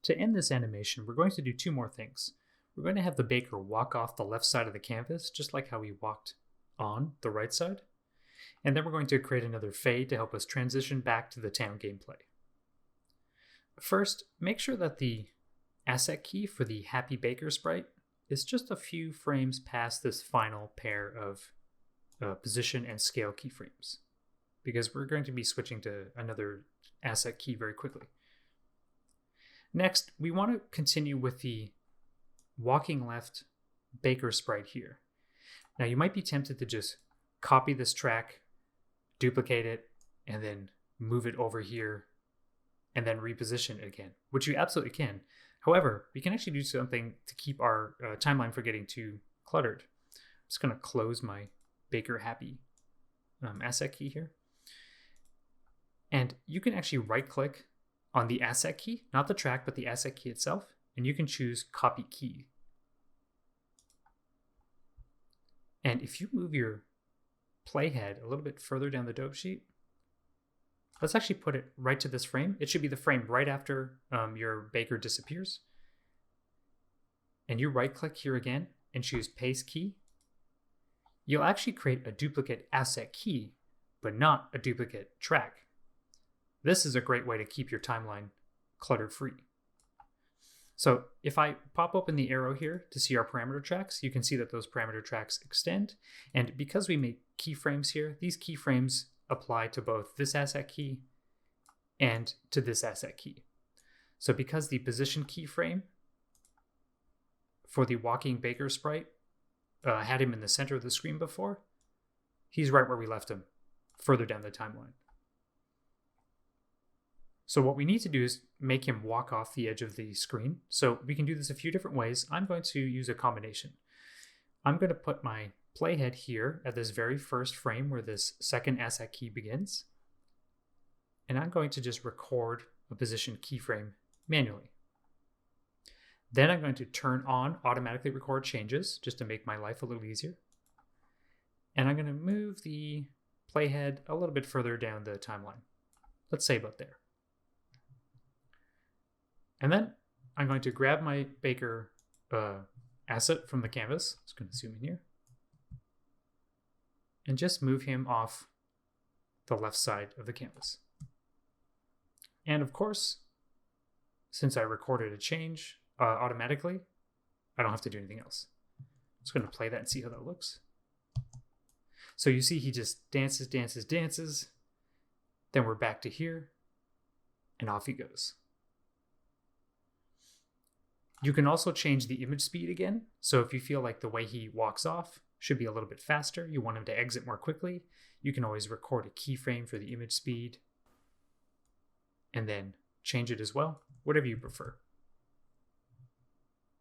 To end this animation, we're going to do two more things. We're going to have the baker walk off the left side of the canvas, just like how he walked on the right side. And then we're going to create another fade to help us transition back to the town gameplay. First, make sure that the asset key for the Happy Baker sprite is just a few frames past this final pair of position and scale keyframes, because we're going to be switching to another asset key very quickly. Next, we want to continue with the walking left Baker sprite here. Now you might be tempted to just copy this track, duplicate it, and then move it over here, and then reposition it again, which you absolutely can. However, we can actually do something to keep our timeline from getting too cluttered. I'm just going to close my Baker Happy asset key here. And you can actually right click on the asset key, not the track, but the asset key itself, and you can choose copy key. And if you move your playhead a little bit further down the dope sheet, let's actually put it right to this frame. It should be the frame right after your baker disappears. And you right click here again and choose paste key. You'll actually create a duplicate asset key, but not a duplicate track. This is a great way to keep your timeline clutter-free. So if I pop open the arrow here to see our parameter tracks, you can see that those parameter tracks extend. And because we make keyframes here, these keyframes apply to both this asset key and to this asset key. So because the position keyframe for the walking baker sprite had him in the center of the screen before, he's right where we left him, further down the timeline. So what we need to do is make him walk off the edge of the screen. So we can do this a few different ways. I'm going to use a combination. I'm going to put my playhead here at this very first frame where this second asset key begins. And I'm going to just record a position keyframe manually. Then I'm going to turn on automatically record changes just to make my life a little easier. And I'm going to move the playhead a little bit further down the timeline. Let's say about there. And then I'm going to grab my baker asset from the canvas. I'm just going to zoom in here. And just move him off the left side of the canvas. And of course, since I recorded a change automatically, I don't have to do anything else. I'm just going to play that and see how that looks. So you see he just dances, dances, dances. Then we're back to here. And off he goes. You can also change the image speed again. So if you feel like the way he walks off should be a little bit faster, you want him to exit more quickly, you can always record a keyframe for the image speed and then change it as well, whatever you prefer.